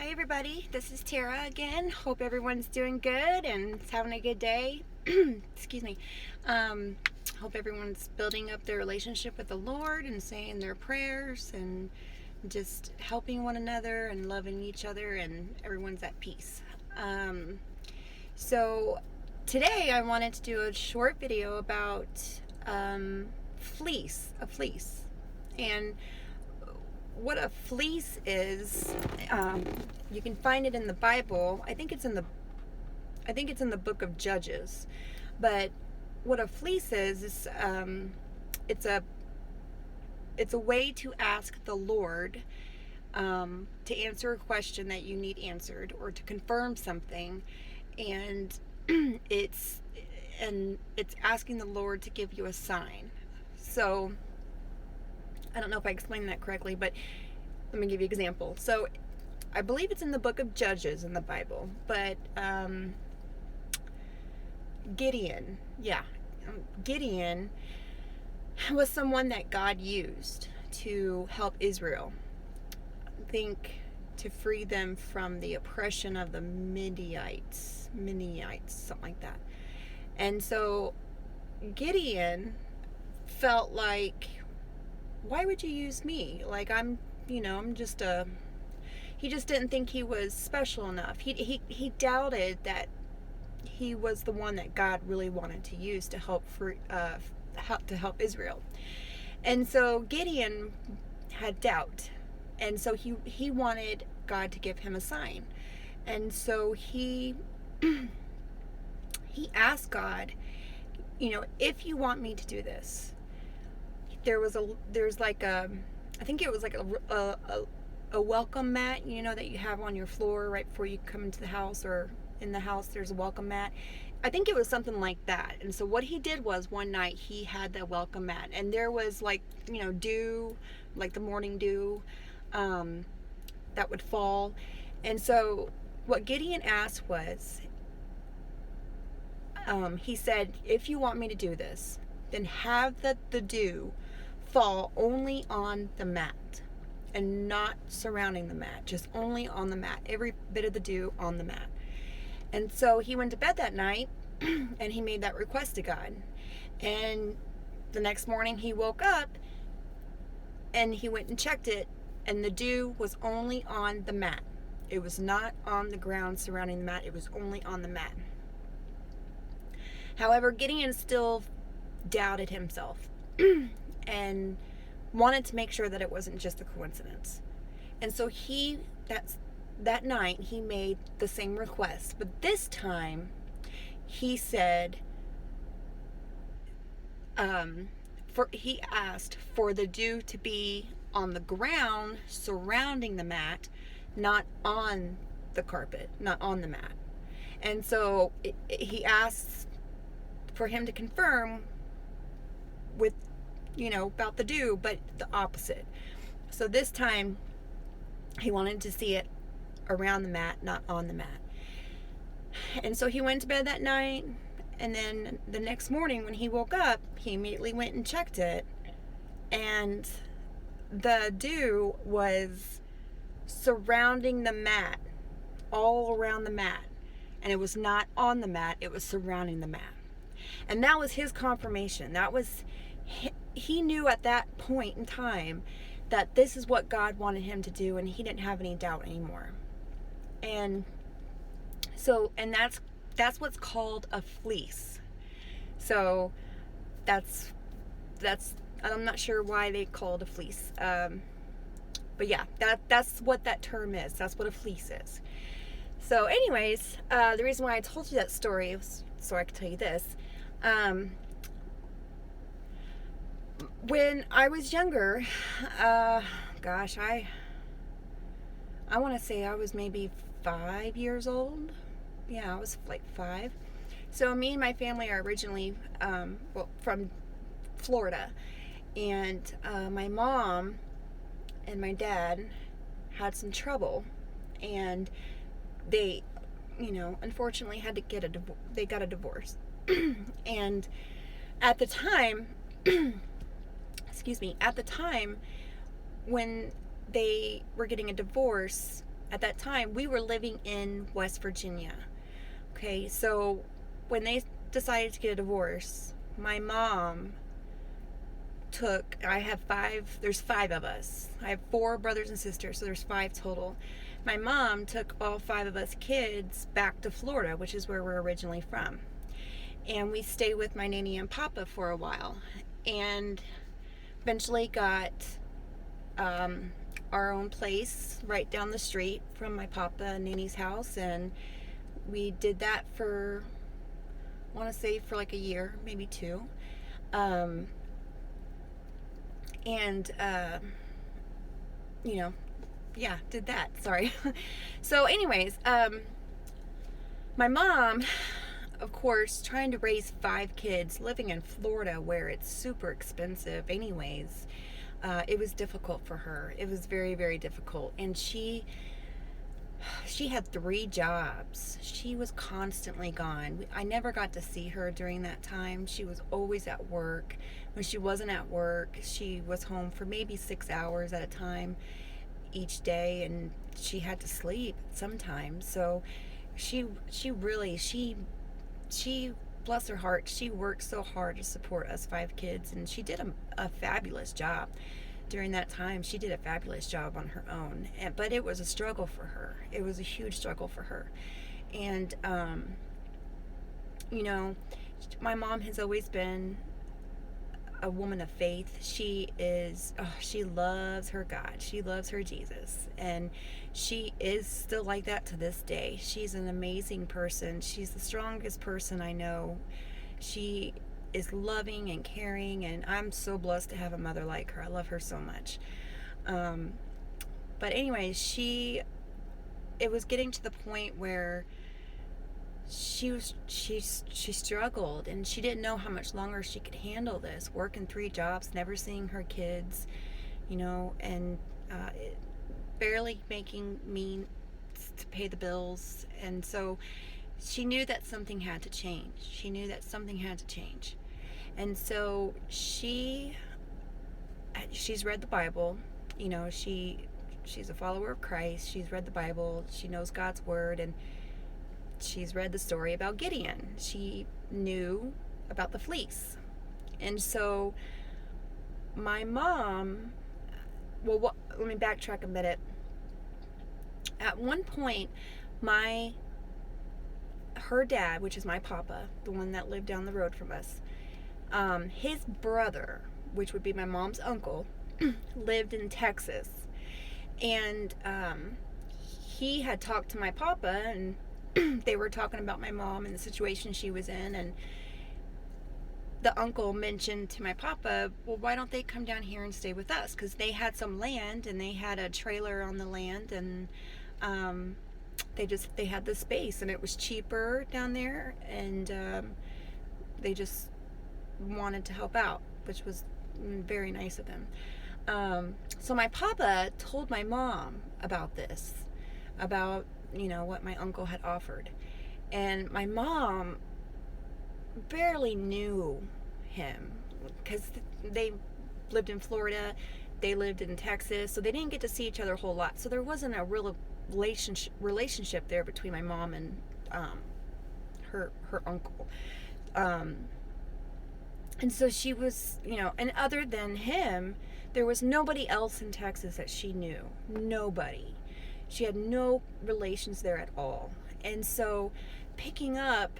Hi everybody, this is Tara again. Hope everyone's doing good and is having a good day. Excuse me. Hope everyone's building up their relationship with the Lord and saying their prayers and just helping one another and loving each other and everyone's at peace. So today I wanted to do a short video about a fleece. And what a fleece is, you can find it in the Bible. I think it's in the book of Judges. But what a fleece is it's a way to ask the Lord to answer a question that you need answered or to confirm something, and it's asking the Lord to give you a sign. So I don't know if I explained that correctly, but let me give you an example. So I believe it's in the book of Judges in the Bible, but Gideon was someone that God used to help Israel, I think, to free them from the oppression of the Midianites, something like that. And so Gideon felt like, why would you use me? Like, I'm just he just didn't think he was special enough. He doubted that he was the one that God really wanted to use to help Israel. And so Gideon had doubt. And so he wanted God to give him a sign. And so he asked God, if you want me to do this. I think it was like a welcome mat, that you have on your floor right before you come into the house, or in the house there's a welcome mat. I think it was something like that. And so what he did was, one night he had the welcome mat, and there was dew, like the morning dew, that would fall. And so what Gideon asked was, he said, if you want me to do this, then have the dew fall only on the mat and not surrounding the mat, just only on the mat, every bit of the dew on the mat. And so he went to bed that night and he made that request to God. And the next morning he woke up and he went and checked it, and the dew was only on the mat. It was not on the ground surrounding the mat, it was only on the mat. However, Gideon still doubted himself and wanted to make sure that it wasn't just a coincidence. And so that night he made the same request, but this time he said, he asked for the dew to be on the ground surrounding the mat, not on the carpet, not on the mat. And so he asked for him to confirm with about the dew, but the opposite. So this time he wanted to see it around the mat, not on the mat. And so he went to bed that night, and then the next morning when he woke up, he immediately went and checked it, and the dew was surrounding the mat, all around the mat, and it was not on the mat, it was surrounding the mat. And that was his confirmation. He knew at that point in time that this is what God wanted him to do, and he didn't have any doubt anymore. And so, and that's what's called a fleece. So that's I'm not sure why they call it a fleece. But yeah, that's what that term is. That's what a fleece is. So anyways, the reason why I told you that story was so I could tell you this. When I was younger, I want to say I was maybe 5 years old. Yeah, I was like 5. So me and my family are originally from Florida, and my mom and my dad had some trouble, and they, unfortunately had to get they got a divorce. And at the time, when they were getting a divorce, at that time, we were living in West Virginia. Okay, so when they decided to get a divorce, my mom I have there's 5 of us. I have 4 brothers and sisters, so there's 5 total. My mom took all 5 of us kids back to Florida, which is where we're originally from. And we stayed with my nanny and papa for a while. And eventually got our own place right down the street from my papa and nanny's house. And we did that for, I want to say, for like a year, maybe 2. And did that. Sorry. So anyways, my mom, of course, trying to raise 5 kids living in Florida where it's super expensive anyways, it was difficult for her. It was very, very difficult. And she had 3 jobs. She was constantly gone. I never got to see her during that time. She was always at work. When she wasn't at work, she was home for maybe 6 hours at a time each day, and she had to sleep sometimes. So she bless her heart, she worked so hard to support us 5 kids, and she did a fabulous job. During that time, she did a fabulous job on her own, but it was a struggle for her. It was a huge struggle for her. And my mom has always been a woman of faith. She loves her God. She loves her Jesus. And she is still like that to this day. She's an amazing person. She's the strongest person I know. She is loving and caring, and I'm so blessed to have a mother like her. I love her so much. But anyway, it was getting to the point where she struggled, and she didn't know how much longer she could handle this, working 3 jobs, never seeing her kids, and barely making means to pay the bills. And so she knew that something had to change. And so she's read the Bible. She's a follower of Christ. She's read the Bible. She knows God's word, and she's read the story about Gideon. She knew about the fleece. And so my mom, let me backtrack a minute. At one point, her dad, which is my papa, the one that lived down the road from us, his brother, which would be my mom's uncle, lived in Texas. And he had talked to my papa, and they were talking about my mom and the situation she was in. And the uncle mentioned to my papa, well, why don't they come down here and stay with us? Because they had some land, and they had a trailer on the land, and they had the space, and it was cheaper down there, and they just wanted to help out, which was very nice of them. So my papa told my mom about this, about what my uncle had offered, and my mom barely knew him because they lived in Florida, they lived in Texas, so they didn't get to see each other a whole lot. So there wasn't a real relationship there between my mom and her uncle. And so she was, and other than him, there was nobody else in Texas that she knew. Nobody. She had no relations there at all. And so picking up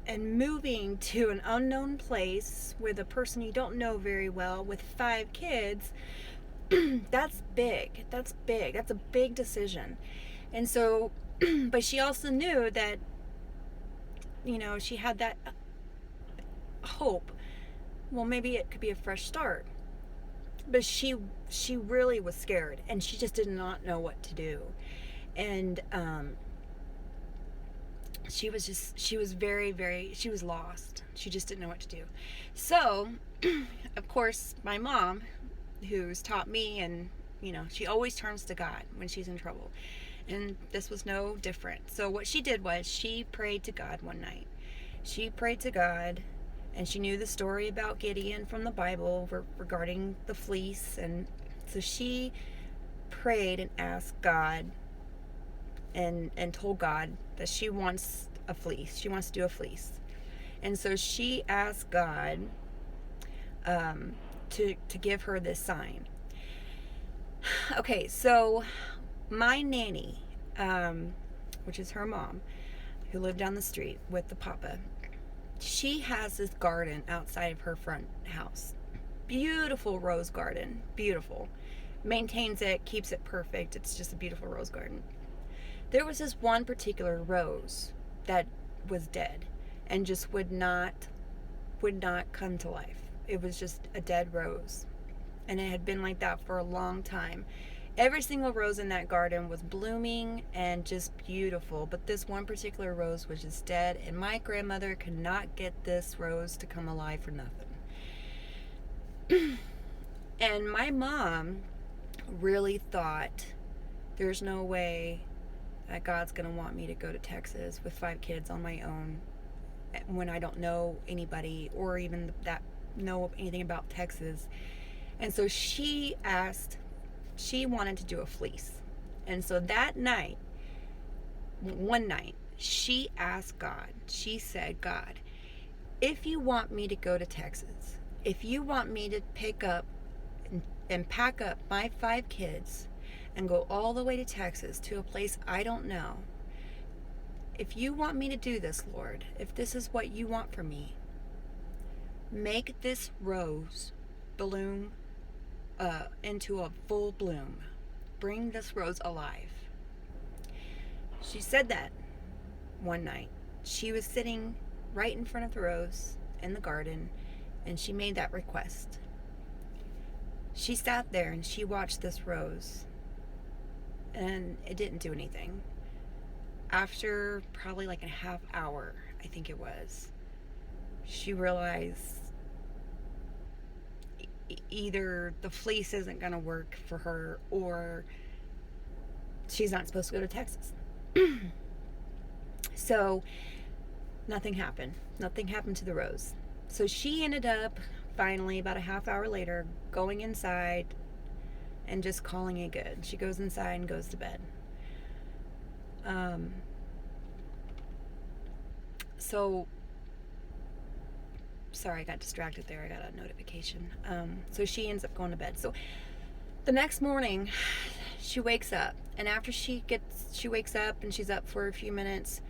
and moving to an unknown place with a person you don't know very well with 5 kids, that's big. That's a big decision. And so, but she also knew that, she had that hope. Well, maybe it could be a fresh start. But she really was scared, and she just did not know what to do. And she was very, very, she was lost. She just didn't know what to do. So, of course, my mom, who's taught me, and she always turns to God when she's in trouble, and this was no different. So what she did was she prayed to God one night. She prayed to God, and she knew the story about Gideon from the Bible regarding the fleece, and so she prayed and asked God and told God that she wants a fleece. She wants to do a fleece. And so she asked God to give her this sign. Okay, so my nanny, which is her mom, who lived down the street with the papa, she has this garden outside of her front house. Beautiful rose garden. Beautiful. Maintains it, keeps it perfect. It's just a beautiful rose garden. There was this one particular rose that was dead and just would not come to life. It was just a dead rose. And it had been like that for a long time. Every single rose in that garden was blooming and just beautiful, but this one particular rose was just dead, and my grandmother could not get this rose to come alive for nothing. And my mom really thought, there's no way that God's going to want me to go to Texas with 5 kids on my own when I don't know anybody or even that know anything about Texas. And so she wanted to do a fleece. And so that night, one night, she asked God, she said, God, if you want me to go to Texas, if you want me to pick up and pack up my 5 kids and go all the way to Texas to a place I don't know, if you want me to do this, Lord, if this is what you want for me, make this rose bloom into a full bloom. Bring this rose alive. She said that one night. She was sitting right in front of the rose in the garden, and she made that request. She sat there and she watched this rose, and it didn't do anything. After probably like a half hour, I think it was, she realized either the fleece isn't going to work for her or she's not supposed to go to Texas. So nothing happened. Nothing happened to the rose. So she ended up finally about a half hour later going inside and just calling it good. She goes inside and goes to bed. So sorry, I got distracted there. I got a notification. So she ends up going to bed. So the next morning, she wakes up, and after she wakes up and she's up for a few minutes,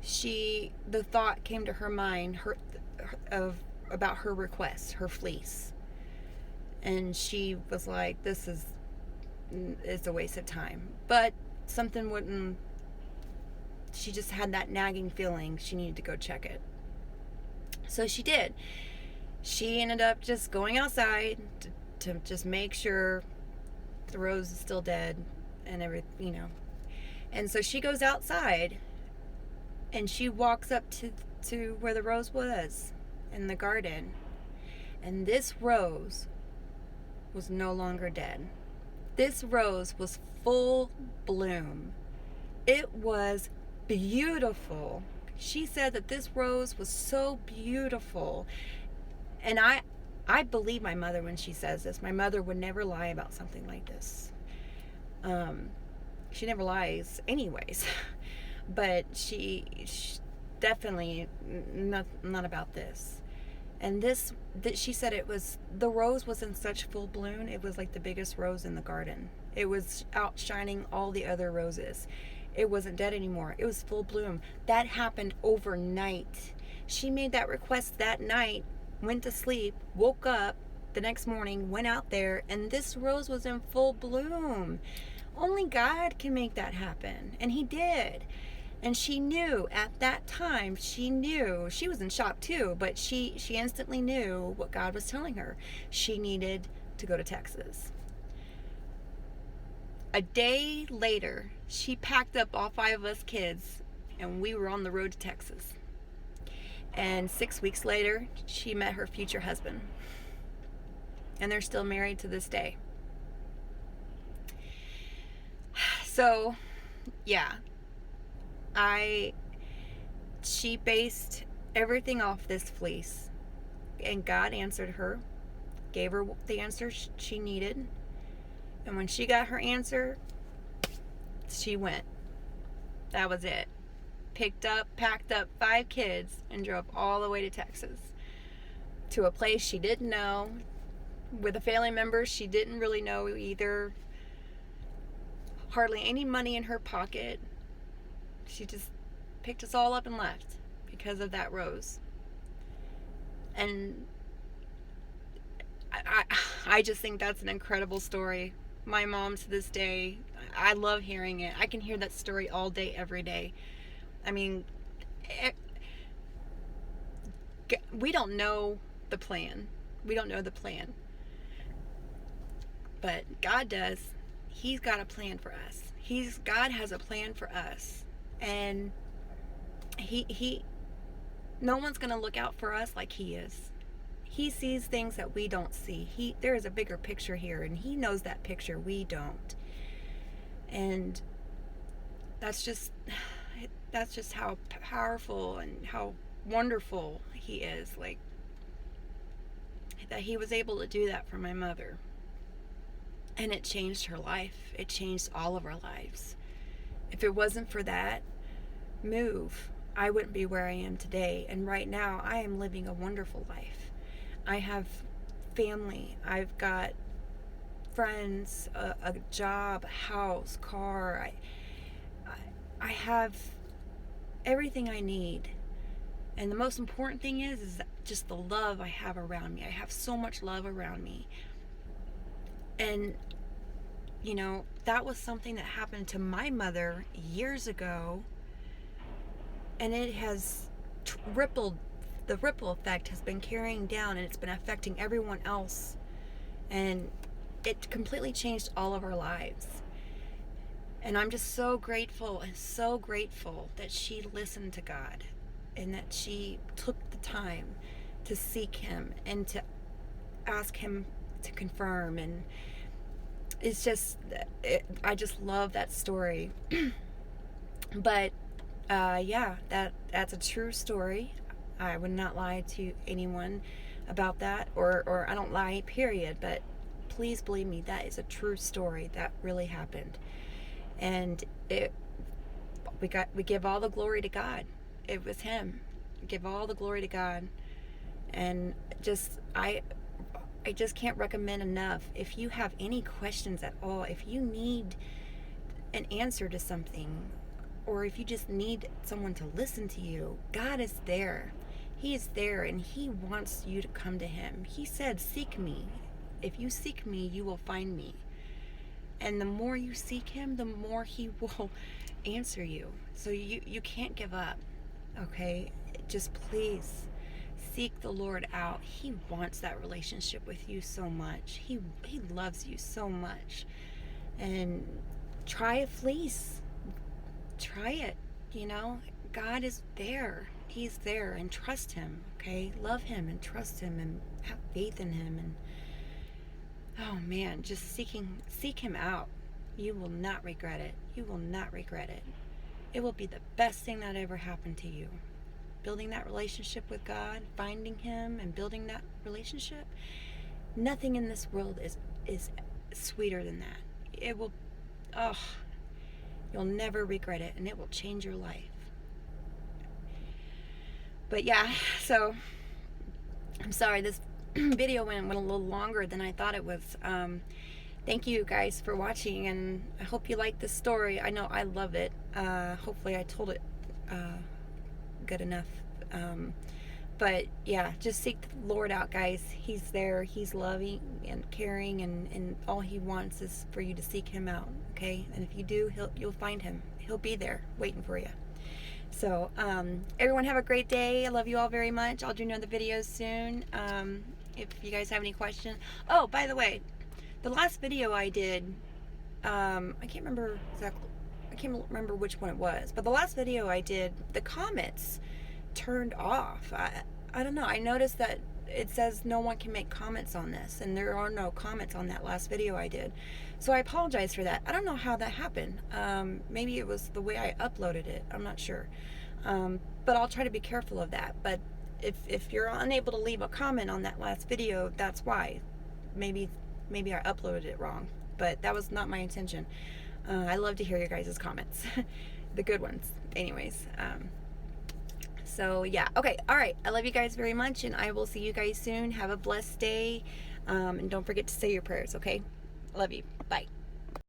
the thought came to her mind about her request, her fleece, and she was like, "This is a waste of time." But something wouldn't. She just had that nagging feeling she needed to go check it. So she did. She ended up just going outside to just make sure the rose is still dead and everything, And so she goes outside and she walks up to where the rose was in the garden. And this rose was no longer dead. This rose was full bloom. It was beautiful. She said that this rose was so beautiful. And I believe my mother when she says this. My mother would never lie about something like this. She never lies anyways. But she definitely not about this. And she said the rose was in such full bloom. It was like the biggest rose in the garden. It was outshining all the other roses. It wasn't dead anymore. It was full bloom. That happened overnight. She made that request that night, went to sleep, woke up the next morning, went out there, and this rose was in full bloom. Only God can make that happen. And he did. And she knew at that time, she was in shock too, but she instantly knew what God was telling her. She needed to go to Texas. A day later, she packed up all 5 of us kids, and we were on the road to Texas. And 6 weeks later, she met her future husband. And they're still married to this day. So, yeah. She based everything off this fleece. And God answered her, gave her the answer she needed. And when she got her answer, she went. That was it. Packed up 5 kids and drove all the way to Texas, to a place she didn't know, with a family member she didn't really know either. Hardly any money in her pocket. She just picked us all up and left because of that rose. And I just think that's an incredible story. My mom, to this day, I love hearing it. I can hear that story all day, every day. I mean, we don't know the plan. We don't know the plan. But God does. He's got a plan for us. God has a plan for us. And no one's going to look out for us like he is. He sees things that we don't see. There is a bigger picture here, and he knows that picture. We don't. And that's just how powerful and how wonderful he is. Like, that he was able to do that for my mother. And it changed her life. It changed all of our lives. If it wasn't for that move, I wouldn't be where I am today. And right now, I am living a wonderful life. I have family. I've got friends, a job, a house, car. I have everything I need. And the most important thing is just the love I have around me. I have so much love around me. And, you know, that was something that happened to my mother years ago. And it has rippled. The ripple effect has been carrying down, and it's been affecting everyone else. And it completely changed all of our lives. And I'm just so grateful that she listened to God, and that she took the time to seek him and to ask him to confirm. And it's just, I just love that story. But yeah, that's a true story. I would not lie to anyone about that, or I don't lie, period. But please believe me, that is a true story that really happened. And we give all the glory to God. It was him. Give all the glory to God. And I just can't recommend enough. If you have any questions at all, if you need an answer to something, or if you just need someone to listen to you, God is there. He is there, and he wants you to come to him. He said, seek me. If you seek me, you will find me. And the more you seek him, the more he will answer you. So you can't give up, okay? Just please seek the Lord out. He wants that relationship with you so much. He loves you so much. And try a fleece. Try it, you know? God is there. He's there, and trust him, okay? Love him and trust him and have faith in him. And oh man, just seek him out. You will not regret it. You will not regret it. It will be the best thing that ever happened to you. Building that relationship with God, finding him and building that relationship. Nothing in this world is sweeter than that. It will, you'll never regret it, and it will change your life. But yeah, so I'm sorry this video went a little longer than I thought it was. Thank you guys for watching, and I hope you like this story. I know I love it. Hopefully I told it good enough. But yeah, just seek the Lord out, guys. He's there. He's loving and caring, and all he wants is for you to seek him out, okay? And if you do, you'll find him. He'll be there waiting for you. So everyone have a great day. I love you all very much. I'll do another video soon. If you guys have any questions. Oh, by the way, the last video I did, I can't remember exactly. I can't remember which one it was, but the last video I did, the comments turned off. I don't know. I noticed that it says no one can make comments on this, and there are no comments on that last video I did. So I apologize for that. I don't know how that happened. Maybe it was the way I uploaded it. I'm not sure. But I'll try to be careful of that. But if you're unable to leave a comment on that last video, that's why. Maybe I uploaded it wrong. but that was not my intention. I love to hear your guys' comments, the good ones. Anyways, so yeah, okay, all right. I love you guys very much, and I will see you guys soon. Have a blessed day, and don't forget to say your prayers. Okay, love you. Bye.